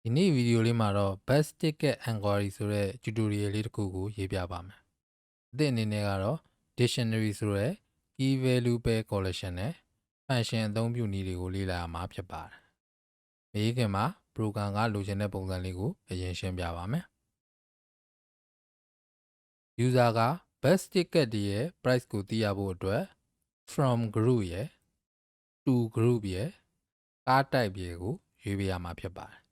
ဒီနေ့ဗီဒီယိုလေးမှာတော့ best ticket enquiry ဆိုတဲ့ tutorial လေးတစ်ခုကိုရေးပြပါမယ်။အသစ်အနေနဲ့ကတော့ dictionary ဆိုတဲ့ key value pair collection နဲ့ function အသုံးပြုနည်းတွေကိုလေ့လာရမှာဖြစ်ပါတယ်။မရေးခင်မှာ program ကလိုချင်တဲ့ပုံစံလေးကိုအရင်ရှင်းပြပါမယ်။ user က best ticket တွေရဲ့ price ကိုသိရဖို့အတွက် from group ရဲ့ to group ရဲ့ card type ရဲ့ကိုရွေးပေးရမှာဖြစ်ပါတယ်။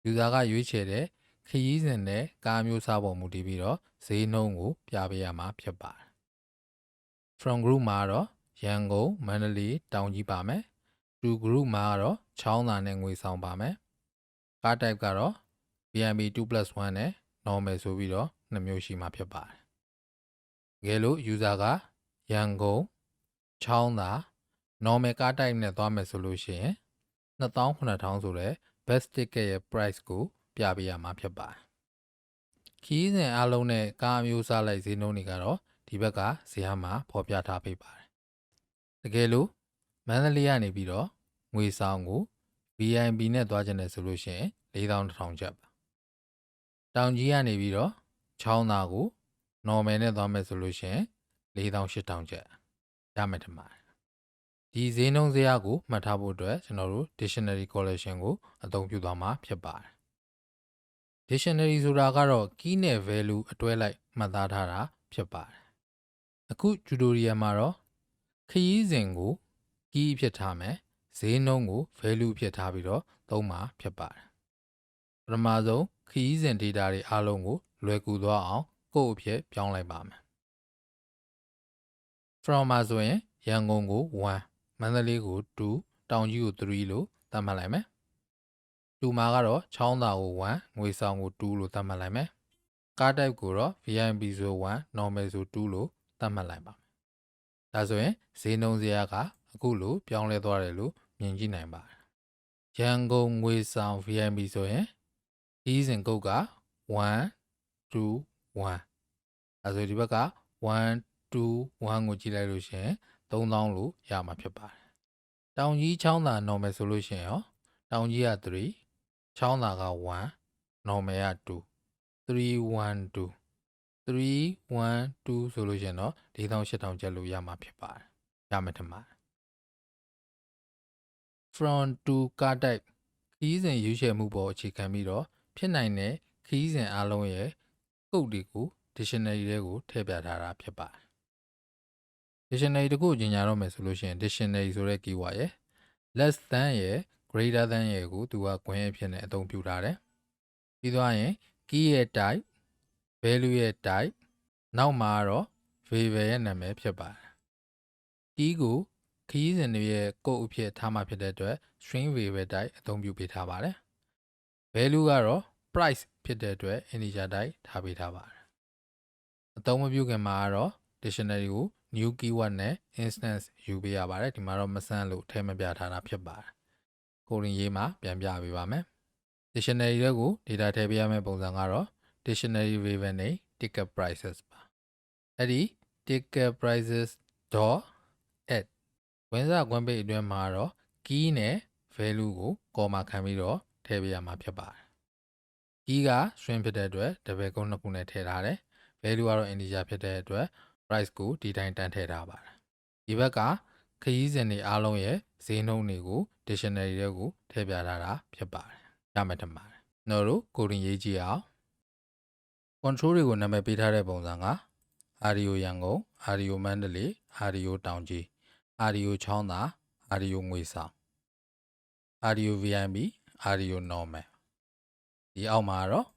user ကရွေးချယ်တဲ့ခရီးစဉ်နဲ့ကားမျိုးစားပုံမူတည်ပြီးတော့ဈေးနှုန်းကိုပြပေးရမှာဖြစ်ပါတယ်။ from group မှာတော့ရန်ကုန်မန္တလေးတောင်ကြီးပါမယ်။ to group မှာတော့ချောင်းသာနဲ့ငွေဆောင်ပါမယ်။ card type ကတော့ VIP 2+1 နဲ့ normal ဆိုပြီးတော့နှစ်မျိုးရှိမှာဖြစ်ပါတယ်။တကယ်လို့ user ကရန်ကုန်ချောင်းသာ normal card type နဲ့သွားမယ်ဆိုလို့ရှိရင် 2,700 ဆိုတဲ့ best ticket ရဲ့ price ကိုပြပေးရမှာဖြစ်ပါတယ်။ခရီးစဉ်အားလုံးနဲ့ကားအမျိုးအစားလိုက်ဈေးနှုန်းတွေကတော့ဒီဘက်ကဇာတ်မှာဖော်ပြထားပေးပါတယ်။တကယ်လို့မန္တလေးကနေပြီးတော့ငွေဆောင်ကို VIP နဲ့သွားကြတယ်ဆိုလို့ရှိရင် 4,100 ကျပ်ပါ။တောင်ကြီးကနေပြီးတော့ချောင်းသာကို normal နဲ့သွားမယ်ဆိုလို့ရှိရင် 4,800 ကျပ်ရမယ်ထင်ပါတယ်။ဒီဈေးနှုန်းဇယားကိုမှတ်ထားဖို့အတွက်ကျွန်တော်တို့ dictionary collection ကိုအသုံးပြုသွားမှာဖြစ်ပါတယ်။ dictionary ဆိုတာကတော့ key နဲ့ value အတွဲလိုက်မှတ်သားထားတာဖြစ်ပါတယ်။အခု tutorial မှာတော့ခရီးစဉ်ကို key အဖြစ်ထားမယ်။ဈေးနှုန်းကို value အဖြစ်ထားပြီးတော့သုံးမှာဖြစ်ပါတယ်။ပထမဆုံးခရီးစဉ် data တွေအားလုံးကိုလွယ်ကူသွားအောင်ကိုယ့်အဖြစ်ပြောင်းလိုက်ပါမယ်။ from မှာဆိုရင်ရန်ကုန်ကို1မန္တလေးကို2တောင်ကြီးကို3လို့သတ်မှတ်လိုက်မယ်။ 2မှာကတော့ချောင်းသာကို1ငွေဆောင်ကို2လို့သတ်မှတ်လိုက်မယ်။ card type ကိုတော့ VIP ဆို1 normal ဆို2လို့သတ်မှတ်လိုက်ပါမယ်။ဒါဆိုရင်ဈေးနှုန်းဇယားကအခုလိုပြောင်းလဲသွားတယ်လို့မြင်ကြည့်နိုင်ပါတယ်။ရန်ကုန်ငွေဆောင် VIP ဆိုရင်ခရီးစဉ်ကုတ်က1 2 1ဒါဆိုဒီဘက်က1 2 1ကိုကြည့်လိုက်လို့ရှိရင် 3,000လို့ရမှာဖြစ်ပါတယ်။တောင်ကြီးချောင်းသာ normal ဆိုလို့ရှိရင်ရောတောင်ကြီးက3ချောင်းသာက1 normal က2 312 312ဆိုလို့ရှိရင်တော့ 4,800 ကျပ်လို့ရမှာဖြစ်ပါတယ်။ရမယ်ထင်ပါတယ်။ from to card type ခရီးစဉ်ရွေးချယ်မှုပေါ်အခြေခံပြီးတော့ဖြစ်နိုင်တဲ့ခရီးစဉ်အားလုံးရဲ့ကုတ်တွေကို dictionary ထဲကိုထည့်ပြထားတာဖြစ်ပါတယ်။ dictionary တခုကိုညင်ညာတော့မယ်ဆိုလို့ရှိရင် dictionary ဆိုတဲ့ keyword ရဲ့ less than ရဲ့ greater than ရဲ့ကိုသူကခွင့်အဖြစ်နဲ့အသုံးပြုထားတယ်။ပြီးသွားရင် key ရဲ့ type value ရဲ့ type နောက်မှာတော့ variable ရဲ့နာမည်ဖြစ်ပါတယ်။ key ကိုခရီးစဉ်တွေရဲ့ကုတ်အဖြစ်ထားမှာဖြစ်တဲ့အတွက် string variable type အသုံးပြုပေးထားပါတယ်။ value ကတော့ price ဖြစ်တဲ့အတွက် integer type ထားပေးထားပါတယ်။အသုံးမပြုခင်မှာကတော့ dictionary ကို new keyword နဲ့ instance ယူပေးရပါတယ်။ဒီမှာတော့မဆန်းလို့ထည့်မပြထားတာဖြစ်ပါတယ်။ coding ရေးမှာပြန်ပြပေးပါမယ်။ dictionary ထဲကို data ထည့်ပေးရမယ့်ပုံစံကတော့ dictionary variable name ticket prices ပါ။အဲ့ဒီ ticket prices add ဝင်စကွမ်းပိတ်အတွင်းမှာတော့ key နဲ့ value ကို comma ခံပြီးတော့ထည့်ပေးရမှာဖြစ်ပါတယ်။ key က string ဖြစ်တဲ့အတွက် double quote နှစ်ခုနဲ့ထည့်ထားတယ်။ value ကတော့ integer ဖြစ်တဲ့အတွက် price ကိုဒီတိုင်းတန်းထည့်ထားပါတယ်။ဒီဘက်ကခရီးစဉ်တွေအားလုံးရဲ့ဈေးနှုန်းတွေကို dictionary ထဲကိုထည့်ပြထားတာဖြစ်ပါတယ်။ရမယ်ထင်ပါတယ်။ကျွန်တော်တို့ coding ရေးကြည့်အောင်။ control တွေကိုနာမည်ပေးထားတဲ့ပုံစံက RDO ရန်ကုန် RDO မန္တလေး RDO တောင်ကြီး RDO ချောင်းသာ RDO ငွေဆောင် RDO VIP RDO normal ဒီအောက်မှာတော့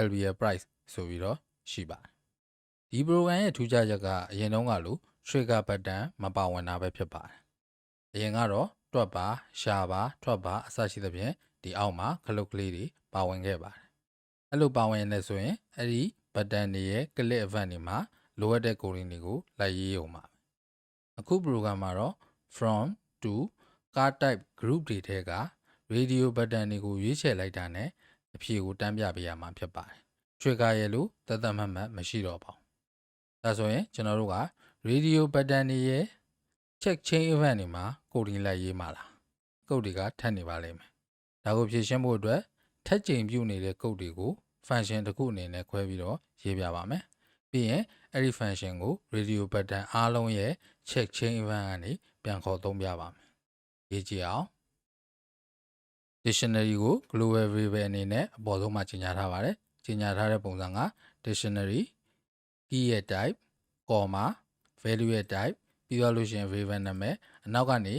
LBL price ဆိုပြီးတော့ရှိပါတယ်။ဒီ program ရဲ့ထူးခြားချက်ကအရင်တုန်းကလို trigger button မပါဝင်တာပဲဖြစ်ပါတယ်။အရင်ကတော့တွက်ပါရှာပါထွက်ပါအစရှိသဖြင့်ဒီအောက်မှာခလုတ်ကလေးတွေပါဝင်ခဲ့ပါတယ်။အဲ့လိုပါဝင်နေဆိုရင်အဲ့ဒီ button တွေရဲ့ click event တွေမှာလိုအပ်တဲ့ coding တွေကိုလိုက်ရေးအောင်ပါ။အခု program မှာတော့ from to card type group တွေထဲက radio button တွေကိုရွေးချယ်လိုက်တာနဲ့အဖြေကိုတန်းပြပေးရမှာဖြစ်ပါတယ်။ trigger ရဲ့လို့သတ်မှတ်မရှိတော့ပါဘူး။ဒါဆိုရင်ကျွန်တော်တို့က radio button တွေရဲ့ check chain event တွေမှာ coding လိုက်ရေးမှာလား။ code တွေကထပ်နေပါလိမ့်မယ်။ဒါကိုဖြည့်ရှင်းဖို့အတွက် ထက်ချိန်ပြုတ်နေတဲ့ကုတ်တွေကို function တစ်ခုအနေနဲ့ခွဲပြီးတော့ရေးပြပါမယ်ပြီးရင်အဲ့ဒီ function ကို radio button အားလုံးရဲ့ check chain event ကနေပြန်ခေါ်သုံးပြပါမယ်ရေးကြည့်အောင် dictionary ကို global variable အနေနဲ့အပေါ်ဆုံးမှာကြီးညာထားပါတယ်ကြီးညာထားတဲ့ပုံစံက dictionary key ရဲ့ type comma value ရဲ့ type ပြီးတော့လို့ရှိရင် variable နာမည်အနောက်ကနေ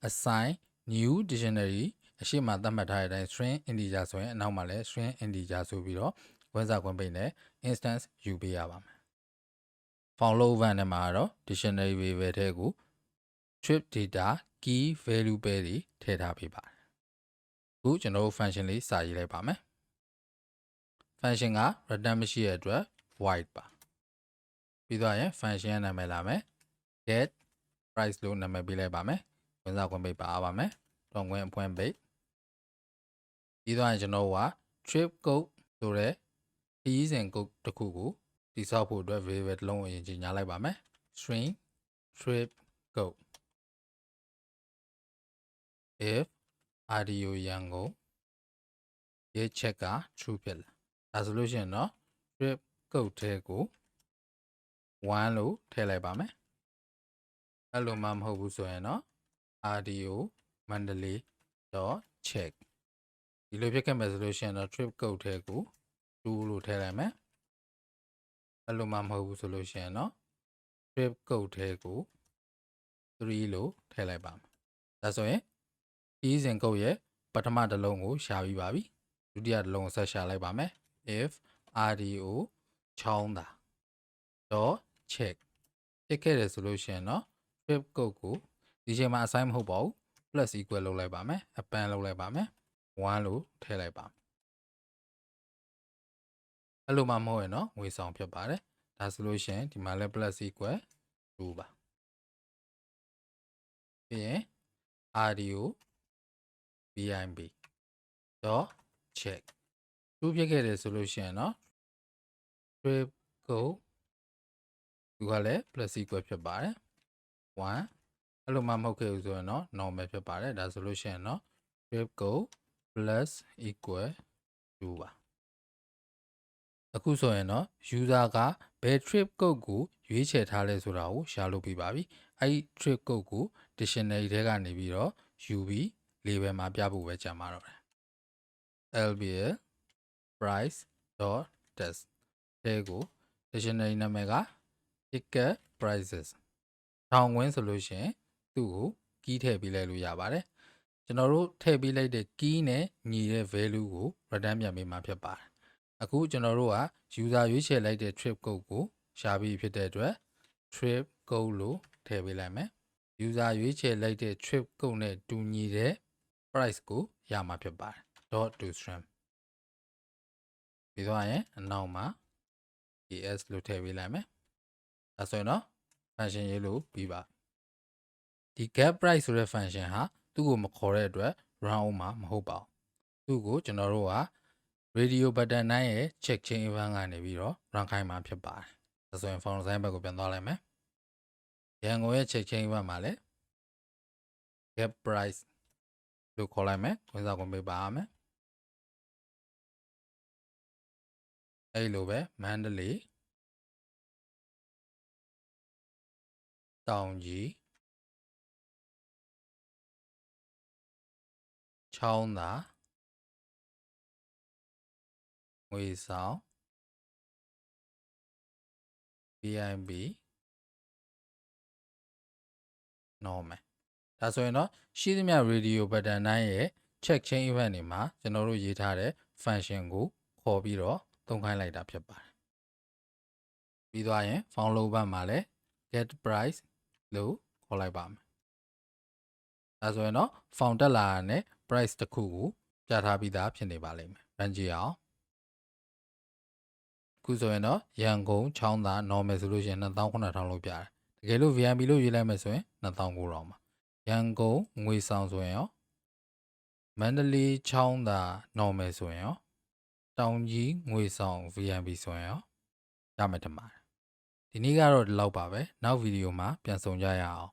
assign new dictionary အရှိမသတ်မှတ်ထားတဲ့အတိုင်း string integer ဆိုရင်အနောက်မှာလည်း string integer ဆိုပြီးတော့ဝင်စားခွင့်ပိတ်နဲ့ instance ယူပေးရပါမယ် found load event နဲ့မှာတော့ dictionary variable ထဲကို trip data key value pair တွေထည့်ထားပေးပါတယ်အခုကျွန်တော်တို့ function လေးစာရေးလိုက်ပါမယ် function က return မရှိတဲ့အတွက် void ပါပြီးတော့ရင် function ရဲ့နာမည်လာမယ် get price လို့နာမည်ပေးလိုက်ပါမယ်ဝင်စားခွင့်ပိတ်ပါပါမယ်တွန်ခွင့်အဖွင့်ပိတ်ပြီးတော့ရင်ကျွန်တော်တို့က trip code ဆိုတဲ့ခရီးစဉ် code တစ်ခုကိုတည်ဆောက်ဖို့အတွက် variable တစ်လုံးကိုကြီးညာလိုက်ပါမယ် string trip code if radio ရန်ကုန်ရဲ့ check က true ဖြစ်လာဒါဆိုလို့ရှိရင်တော့ trip code ထဲကို1လို့ထည့်လိုက်ပါမယ်အဲ့လိုမှမဟုတ်ဘူးဆိုရင်တော့ radio mandalay .check ဒီလိုဖြစ်ခဲ့မယ်ဆိုလို့ရှိရင်တော့ trip code ထဲကို2လို့ထည့်လိုက်မယ်အဲ့လိုမှမဟုတ်ဘူးဆိုလို့ရှိရင်တော့ trip code ထဲကို3လို့ထည့်လိုက်ပါမယ်ဒါဆိုရင်ခရီးစဉ် code ရဲ့ပထမတစ်လုံးကိုရှာပြီးပါပြီဒုတိယတစ်လုံးကိုဆက်ရှာလိုက်ပါမယ် if radio ချောင်းတာ .check ဖြစ်ခဲ့တယ်ဆိုလို့ရှိရင်တော့ trip code ကိုဒီချိန်မှာ assign မဟုတ်ပါဘူး plus equal လုပ်လိုက်ပါမယ် append လုပ်လိုက်ပါမယ်1လို့ထည့်လိုက်ပါမယ်အဲ့လိုမှမဟုတ်ရင်တော့ငွေဆောင်ဖြစ်ပါတယ်ဒါဆိုလို့ရှိရင်ဒီမှာလည်း plus equal 2ပါပြီးရင် radio bimb .check 2ဖြစ်ခဲ့တယ်ဆိုလို့ရှိရင်တော့ trip code သူကလည်း plus equal ဖြစ်ပါတယ်1အဲ့လိုမှမဟုတ်ခဲ့ဘူးဆိုရင်တော့ normal ဖြစ်ပါတယ်ဒါဆိုလို့ရှိရင်တော့ trip code plus equal 2ပါအခုဆိုရင်တော့ user ကဘယ် trip code ကိုရွေးချယ်ထားလဲဆိုတာကိုရှာလို့ပြပါပြီအဲ့ဒီ trip code ကို dictionary ထဲကနေပြီးတော့ယူပြီး label မှာပြဖို့ပဲကြာမှာတော့တယ် lbl price .test ထဲကို dictionary နာမည်က ticket prices ထောင်ဝင်းဆိုလို့ရှိရင်သူ့ကို key ထည့်ပေးလိုက်လို့ရပါတယ်ကျွန်တော်တို့ထည့်ပေးလိုက်တဲ့ key နဲ့ညီတဲ့ value ကို return ပြန်ပေးမှာဖြစ်ပါတယ်အခုကျွန်တော်တို့က user ရွေးချယ်လိုက်တဲ့ trip code ကိုရှာပြီးဖြစ်တဲ့အတွက် trip code လို့ထည့်ပေးလိုက်မယ် user ရွေးချယ်လိုက်တဲ့ trip code နဲ့တူညီတဲ့ price ကိုရမှာဖြစ်ပါတယ် .toString ပြီးတော့ရင်အနောက်မှာ es လို့ထည့်ပေးလိုက်မယ်ဒါဆိုရင်တော့ function ရေးလို့ပြီးပါဒီ get price ဆိုတဲ့ function ဟာသူ့ကိုမခေါ်တဲ့အတွက် run အောင်မှာမဟုတ်ပါဘူးသူ့ကိုကျွန်တော်တို့က radio button 9ရဲ့ check chain event ကနေပြီးတော့ run ခိုင်းမှာဖြစ်ပါတယ်ဒါဆိုရင် font design ဘက်ကိုပြန်သွားလိုက်မယ်ရန်ကုန်ရဲ့ check chain event မှာလည်း get price လို့ခေါ်လိုက်မယ်ဝင်စားခွင့်ပေးပါမယ်အဲ့လိုပဲ Mandalay တောင်ကြီးချောင်းသာငွေဆောင် bimb normal ဒါဆိုရင်တော့ရှိသမျှ radio button 9ရဲ့ check chain event တွေမှာကျွန်တော်တို့ရေးထားတဲ့ function ကိုခေါ်ပြီးတော့သုံးခိုင်းလိုက်တာဖြစ်ပါတယ်ပြီးသွားရင် found load ဘက်မှာလည်း get price လို့ခေါ်လိုက်ပါမယ်ဒါဆိုရင်တော့ found တက်လာတဲ့ price တစ်ခုကိုပြထားပြီးသားဖြစ်နေပါလိမ့်မယ် run ကြည့်အောင်ခုဆိုရင်တော့ရန်ကုန်ချောင်းသာ normal ဆိုလို့ရှိရင် 29,000 လို့ပြတယ်တကယ်လို့ VIP လို့ရေးလိုက်မယ်ဆိုရင် 29,000ပါရန်ကုန်ငွေဆောင်ဆိုရင်ရောမန္တလေးချောင်းသာ normal ဆိုရင်ရောတောင်ကြီးငွေဆောင် VIP ဆိုရင်ရောရမယ်ထင်ပါတယ်ဒီနေ့ကတော့ဒီလောက်ပါပဲနောက်ဗီဒီယိုမှာပြန်ဆုံကြရအောင်